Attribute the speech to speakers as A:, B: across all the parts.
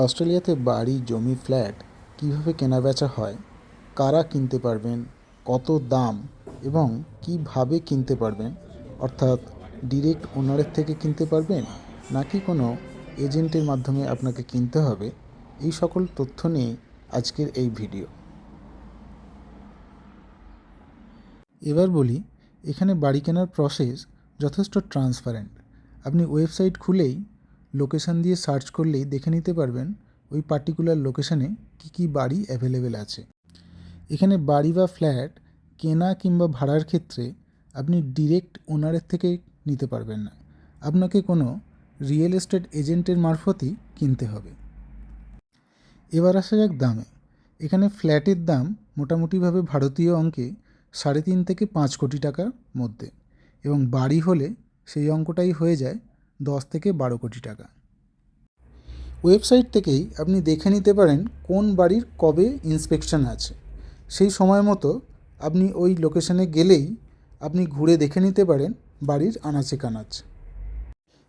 A: অস্ট্রেলিয়াতে বাড়ি, জমি, ফ্ল্যাট কীভাবে কেনাবেচা হয়, কারা কিনতে পারবেন, কত দাম এবং কীভাবে কিনতে পারবেন, অর্থাৎ ডিরেক্ট ওনারের থেকে কিনতে পারবেন নাকি কোনো এজেন্টের মাধ্যমে আপনাকে কিনতে হবে, এই সকল তথ্য নিয়ে আজকের এই ভিডিও। এবার বলি, এখানে বাড়ি কেনার প্রসেস যথেষ্ট ট্রান্সপারেন্ট। আপনি ওয়েবসাইট খুলেই লোকেশান দিয়ে সার্চ করলেই দেখে নিতে পারবেন ওই পার্টিকুলার লোকেশানে কী কী বাড়ি অ্যাভেলেবেল আছে। এখানে বাড়ি বা ফ্ল্যাট কেনা কিংবা ভাড়ার ক্ষেত্রে আপনি ডিরেক্ট ওনারের থেকে নিতে পারবেন না, আপনাকে কোনো রিয়েল এস্টেট এজেন্টের মারফতই কিনতে হবে। এবার আসা যাক দামে। এখানে ফ্ল্যাটের দাম মোটামুটিভাবে ভারতীয় অঙ্কে 3.5 থেকে 5 কোটি টাকার মধ্যে, এবং বাড়ি হলে সেই অঙ্কটাই হয়ে যায় 10 থেকে 12 কোটি টাকা। ওয়েবসাইট থেকেই আপনি দেখে নিতে পারেন কোন বাড়ির কবে ইন্সপেকশন আছে। সেই সময় মতো আপনি ওই লোকেশনে গেলেই আপনি ঘুরে দেখে নিতে পারেন বাড়ির আনাচে কানাচ।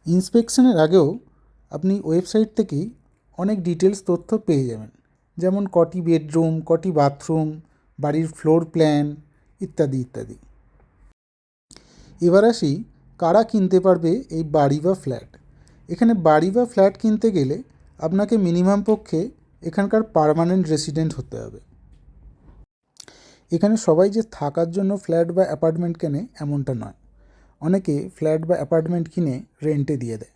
A: ইন্সপেকশনের আগেও আপনি ওয়েবসাইট থেকেই অনেক ডিটেলস তথ্য পেয়ে যাবেন, যেমন কটি বেডরুম, কটি বাথরুম, বাড়ির ফ্লোর প্ল্যান ইত্যাদি ইত্যাদি। এবার আসি কারা কিনতে পারবে এই বাড়ি বা ফ্ল্যাট। এখানে বাড়ি বা ফ্ল্যাট কিনতে গেলে আপনাকে মিনিমাম পক্ষে এখানকার পার্মানেন্ট রেসিডেন্ট হতে হবে। এখানে সবাই যে থাকার জন্য ফ্ল্যাট বা অ্যাপার্টমেন্ট কেনে এমনটা নয়, অনেকে ফ্ল্যাট বা অ্যাপার্টমেন্ট কিনে রেন্টে দিয়ে দেয়।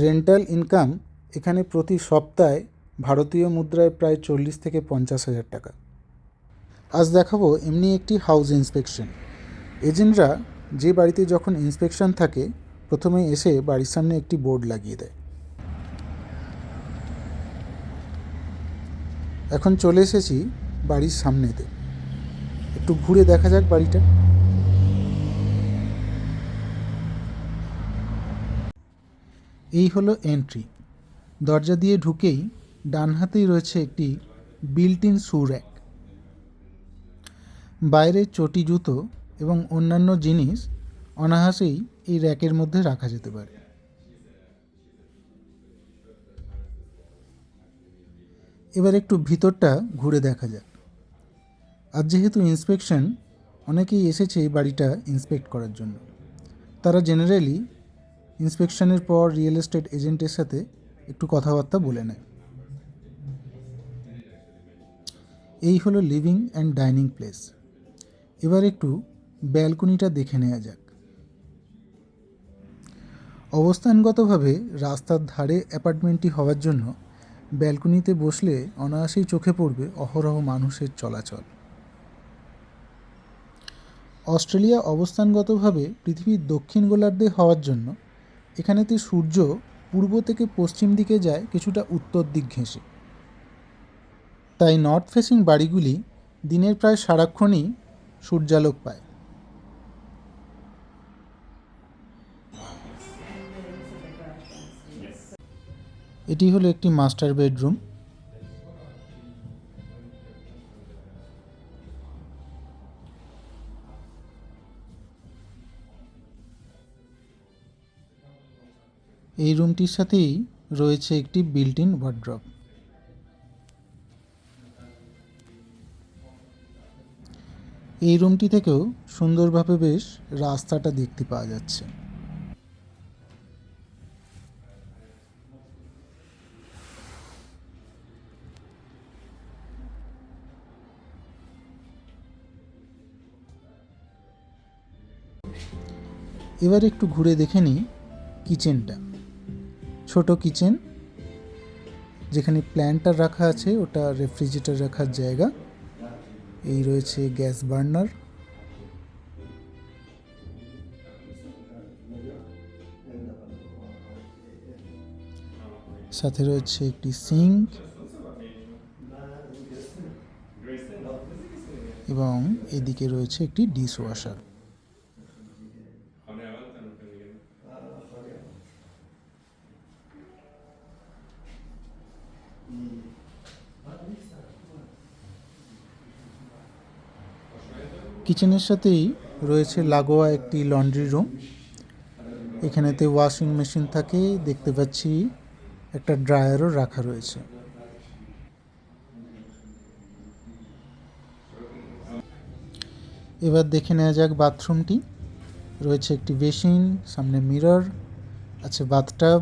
A: রেন্টাল ইনকাম এখানে প্রতি সপ্তাহে ভারতীয় মুদ্রায় প্রায় 40 থেকে 50 হাজার টাকা। আজ দেখাবো এমনি একটি হাউস ইন্সপেকশন। এজেন্টরা যে বাড়িতে যখন ইন্সপেকশন থাকে প্রথমে এসে বাড়ির সামনে একটি বোর্ড লাগিয়ে দেয়। এখন চলে এসেছি বাড়ির সামনেতে, একটু ঘুরে দেখা যাক বাড়িটা। এই হলো এন্ট্রি। দরজা দিয়ে ঢুকেই ডান হাতেই রয়েছে একটি বিল্ট ইন শু র্যাক। বাইরে চটি, জুতো এবং অন্যান্য জিনিস অনায়াসেই এই র্যাকের মধ্যে রাখা যেতে পারে। এবার একটু ভিতরটা ঘুরে দেখা যাক। আজ যেহেতু ইন্সপেকশন, অনেকেই এসেছে এই বাড়িটা ইন্সপেক্ট করার জন্য। তারা জেনারেলি ইন্সপেকশনের পর রিয়েল এস্টেট এজেন্টের সাথে একটু কথাবার্তা বলে নেয়। এই হলো লিভিং অ্যান্ড ডাইনিং প্লেস। এবার একটু ব্যালকনিটা দেখে নেওয়া যাক। অবস্থানগতভাবে রাস্তার ধারে অ্যাপার্টমেন্টটি হওয়ার জন্য ব্যালকনিতে বসলে অনায়াসেই চোখে পড়বে অহরহ মানুষের চলাচল। অস্ট্রেলিয়া অবস্থানগতভাবে পৃথিবীর দক্ষিণ গোলার্ধে হওয়ার জন্য এখানেতে সূর্য পূর্ব থেকে পশ্চিম দিকে যায় কিছুটা উত্তর দিক ঘেঁষে। তাই নর্থ ফেসিং বাড়িগুলি দিনের প্রায় সারাক্ষণই সূর্যালোক পায়। এটি হলো একটি মাস্টার বেডরুম। এই রুমটির সাথেই রয়েছে একটি বিল্ট ইন ওয়ার্ড্রব। এই রুমটি থেকেও সুন্দরভাবে বেশ রাস্তাটা দেখতে পাওয়া যাচ্ছে। এবার একটু ঘুরে দেখে নিই কিচেনটা। ছোট কিচেন, যেখানে প্ল্যান্টার রাখা আছে ওটা রেফ্রিজারেটর রাখার জায়গা। এই রয়েছে গ্যাস বার্নার, সাথে রয়েছে একটি সিঙ্ক এবং এদিকে রয়েছে একটি ডিশ ওয়াশার। কিচেনের সাথেই রয়েছে লাগোয়া একটি লন্ড্রি রুম। এখানেতে ওয়াশিং মেশিন থাকে, দেখতে পাচ্ছি একটা ড্রায়ারও রাখা রয়েছে। এবার দেখে নেওয়া যাক বাথরুমটি। রয়েছে একটি বেসিন, সামনে মিরর, আছে বাথটাব,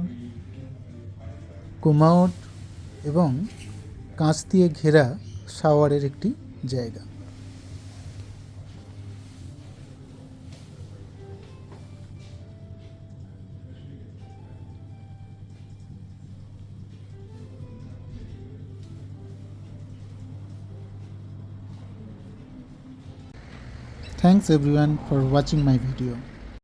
A: কোমোড এবং কাঁচ দিয়ে ঘেরা শাওয়ারের একটি জায়গা। Thanks everyone for watching my video.